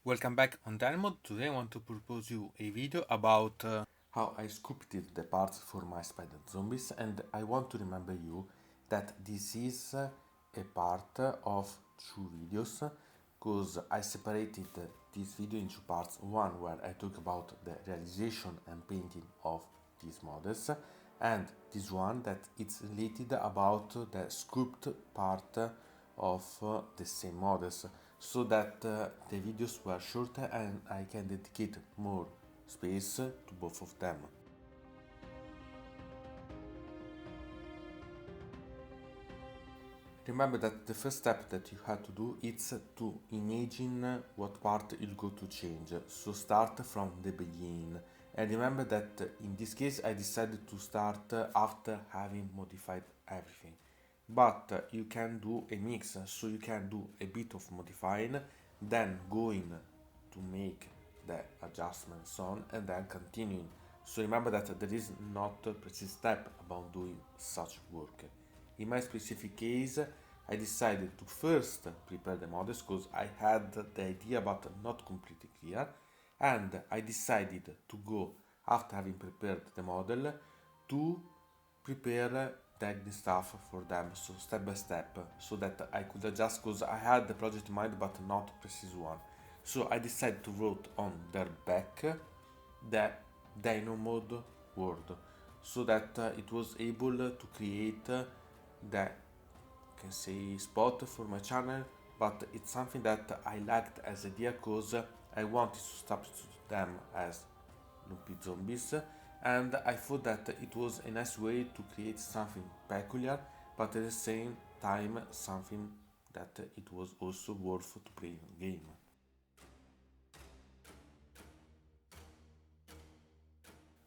Welcome back on Dynamo. Today I want to propose you a video about how I sculpted the parts for my spider zombies, and I want to remember you that this is a part of two videos because I separated this video into parts. One where I talk about the realization and painting of these models, and this one that it's related about the sculpt part of the same models, so that the videos were shorter and I can dedicate more space to both of them. Remember that the first step that you have to do is to imagine what part you're going to change, so start from the beginning. And remember that in this case I decided to start after having modified everything. But you can do a mix, so you can do a bit of modifying, then going to make the adjustments on, and then continuing. So remember that there is not a precise step about doing such work. In my specific case, I decided to first prepare the models because I had the idea but not completely clear, and I decided to go, after having prepared the model, to prepare the stuff for them, so step by step, so that I could adjust, because I had the project in mind but not precise one. So I decided to write on their back the dyno mode word, so that it was able to create the, you can say, spot for my channel. But it's something that I liked as idea because I wanted to substitute them as lumpy zombies, and I thought that it was a nice way to create something peculiar, but at the same time something that it was also worth to play in the game.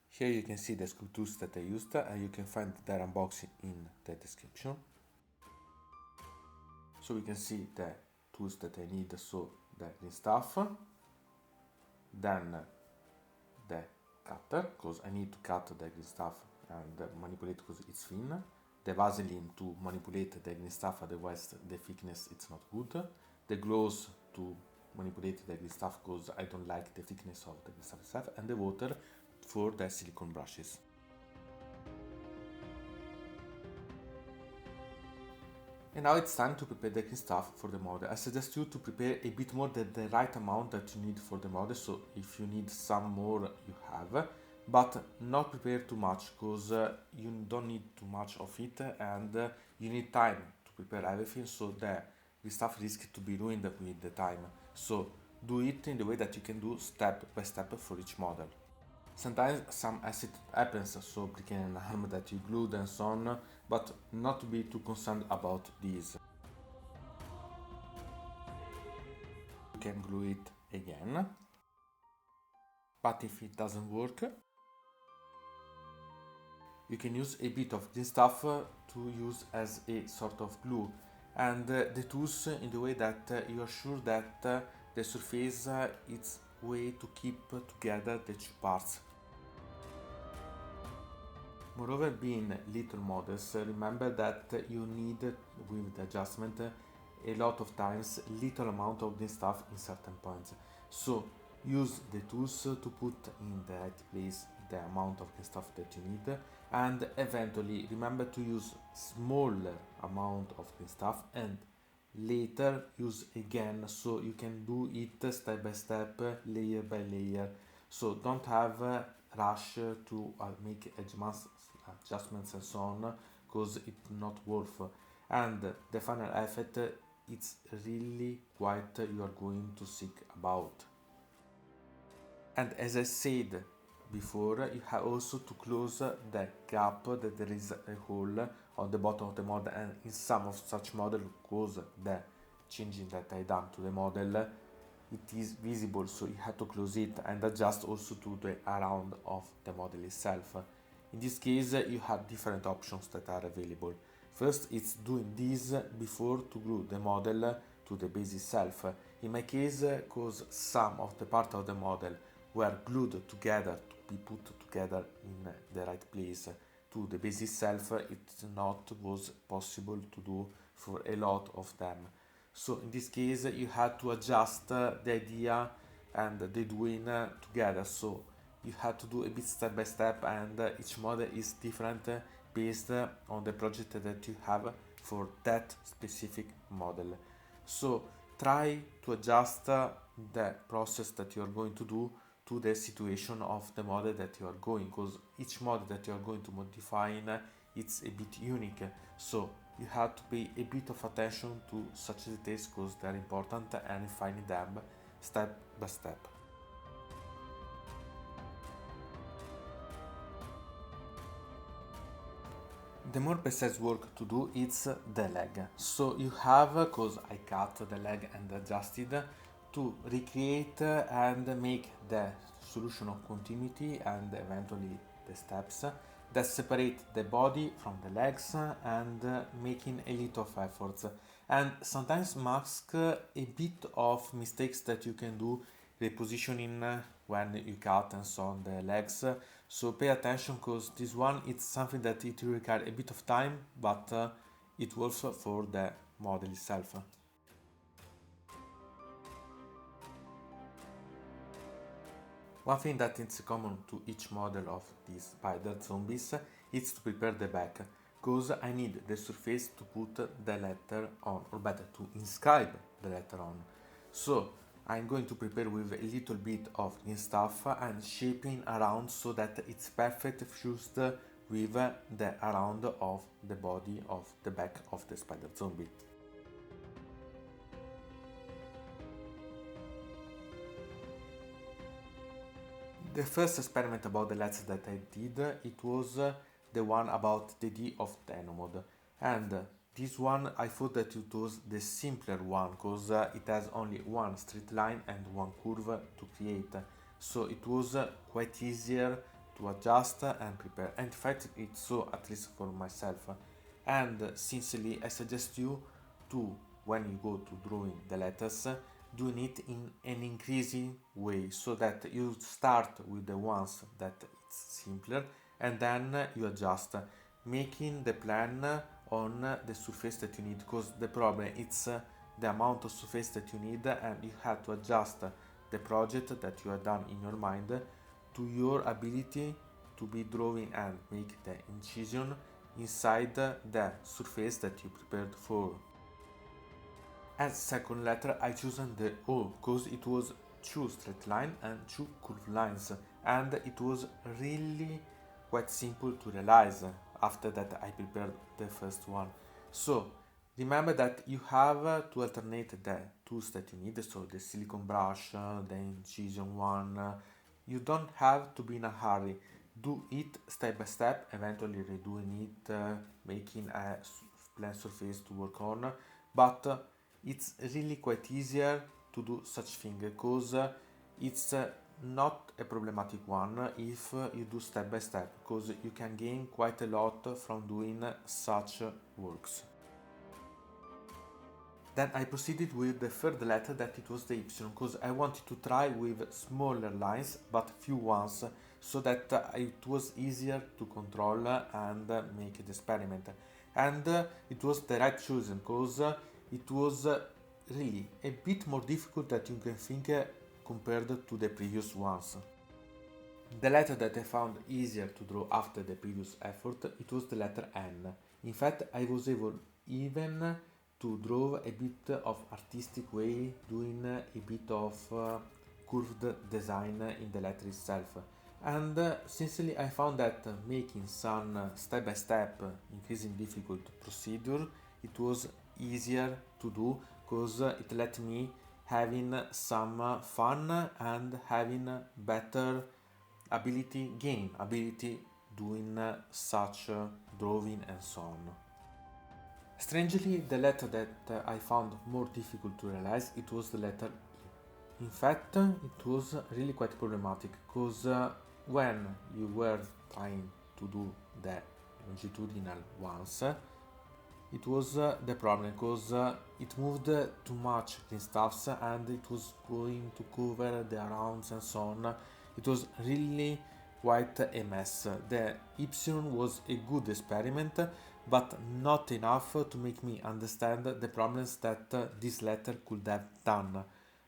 Here you can see the sculptures that I used, and you can find their unboxing in the description. So we can see the tools that I need, so the green stuff, then the cutter, because I need to cut the green stuff and manipulate because it's thin, the Vaseline to manipulate the green stuff, otherwise the thickness it's not good, the gloves to manipulate the green stuff because I don't like the thickness of the green stuff itself, and the water for the silicone brushes. And now it's time to prepare the green stuff for the model. I suggest you to prepare a bit more than the right amount that you need for the model, so if you need some more you have, but not prepare too much because you don't need too much of it, and you need time to prepare everything, so the stuff risks to be ruined with the time. So do it in the way that you can do step by step for each model. Sometimes some acid happens, so breaking an arm that you glued and so on, but not to be too concerned about this. You can glue it again, but if it doesn't work, you can use a bit of this stuff to use as a sort of glue, and the tools in the way that you are sure that the surface is way to keep together the two parts. Moreover, being little models, remember that you need, with the adjustment, a lot of times little amount of this stuff in certain points. So use the tools to put in the right place the amount of the stuff that you need, and eventually remember to use smaller amount of the stuff and later use again, so you can do it step by step, layer by layer. So don't have rush to make adjustments and so on, because it's not worth, and the final effect it's really what you are going to seek about. And as I said before, you have also to close the gap that there is a hole on the bottom of the model, and in some of such model, because the changing that I done to the model, it is visible, so you have to close it and adjust also to the around of the model itself. In this case you have different options that are available. First, it's doing this before to glue the model to the base itself. In my case, because some of the part of the model were glued together to be put together in the right place to the base itself, it not was possible to do for a lot of them. So in this case you had to adjust the idea and they doing together, so you have to do a bit step by step, and each model is different based on the project that you have for that specific model. So try to adjust the process that you are going to do to the situation of the model that you are going, because each model that you are going to modify it's a bit unique, so you have to pay a bit of attention to such details because they are important, and refining them step by step. The more precise work to do is the leg. So you have, because I cut the leg and adjusted, to recreate and make the solution of continuity and eventually the steps that separate the body from the legs, and making a little of efforts, and sometimes mask a bit of mistakes that you can do repositioning when you cut and so on the legs. So pay attention, because this one it's something that it will require a bit of time, but it works for the model itself. One thing that is common to each model of these spider zombies is to prepare the back, because I need the surface to put the letter on, or better, to inscribe the letter on. So I'm going to prepare with a little bit of green stuff and shaping around so that it's perfect fused with the around of the body of the back of the spider zombie. The first experiment about the letters that I did, it was the one about the D of Denomod, and this one I thought that it was the simpler one, because it has only one straight line and one curve to create, so it was quite easier to adjust and prepare, and in fact it's so, at least for myself. And sincerely I suggest you to, when you go to drawing the letters, doing it in an increasing way, so that you start with the ones that it's simpler and then you adjust, making the plan on the surface that you need, because the problem it's the amount of surface that you need, and you have to adjust the project that you have done in your mind to your ability to be drawing and make the incision inside the surface that you prepared for. As second letter I chosen the O, because it was two straight line and two curved lines, and it was really quite simple to realize after that I prepared the first one. So remember that you have to alternate the tools that you need, so the silicone brush, the incision one. You don't have to be in a hurry. Do it step by step, eventually redoing it, making a plain surface to work on, but it's really quite easier to do such thing, because it's not a problematic one if you do step by step, because you can gain quite a lot from doing such works. Then I proceeded with the third letter, that it was the Y, because I wanted to try with smaller lines but few ones, so that it was easier to control and make the experiment. And it was the right choice, because it was really a bit more difficult than you can think compared to the previous ones. The letter that I found easier to draw after the previous effort, it was the letter N. In fact, I was able even to draw a bit of artistic way, doing a bit of curved design in the letter itself. And sincerely I found that making some step-by-step increasing difficult procedure, it was easier to do, because it let me having some fun and having better gain ability doing such drawing and so on. Strangely, the letter that I found more difficult to realize, it was the letter E. In fact, it was really quite problematic, because when you were trying to do the longitudinal ones, it was the problem, because it moved too much green stuffs and it was going to cover the rounds and so on. It was really quite a mess. The Y was a good experiment, but not enough to make me understand the problems that this letter could have done.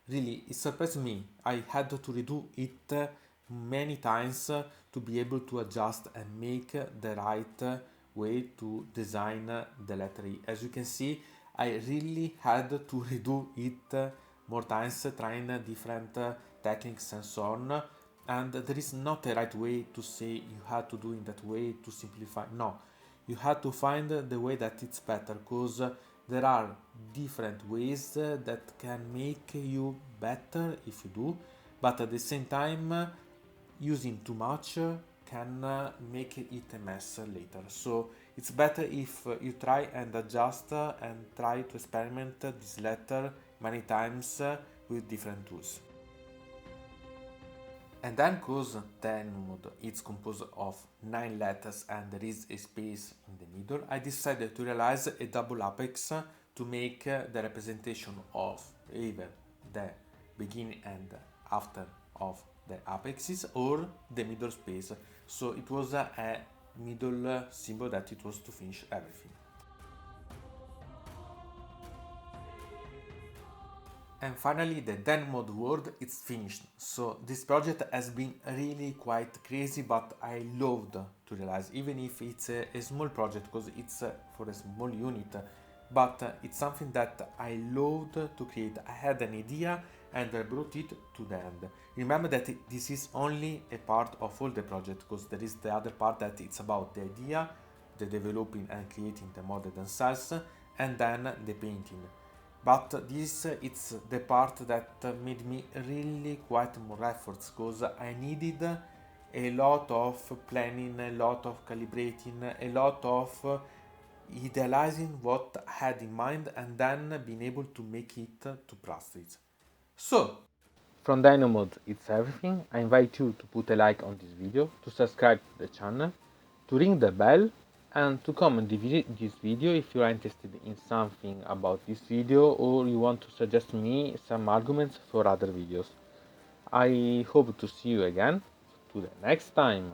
Really, it surprised me. I had to redo it many times to be able to adjust and make the right way to design the letter E. As you can see, I really had to redo it more times, trying different techniques and so on. And there is not a right way to say you had to do in that way to simplify. No, you had to find the way that it's better, because there are different ways that can make you better if you do, but at the same time using too much can make it a mess later. So it's better if you try and adjust and try to experiment this letter many times with different tools. And then, because the node is composed of 9 letters and there is a space in the middle, I decided to realize a double apex to make the representation of either the beginning and after of the apexes or the middle space. So it was a middle symbol that it was to finish everything. And finally, the then mode world is finished. So this project has been really quite crazy, but I loved to realize, even if it's a small project, because it's for a small unit, but it's something that I loved to create. I had an idea and I brought it to the end. Remember that this is only a part of all the project, because there is the other part that it's about the idea, the developing and creating the model themselves, and then the painting. But this it's the part that made me really quite more efforts, because I needed a lot of planning, a lot of calibrating, a lot of idealizing what I had in mind and then being able to make it to practice. So, from Dynamod, it's everything. I invite you to put a like on this video, to subscribe to the channel, to ring the bell, and to comment this video if you are interested in something about this video or you want to suggest me some arguments for other videos. I hope to see you again to the next time.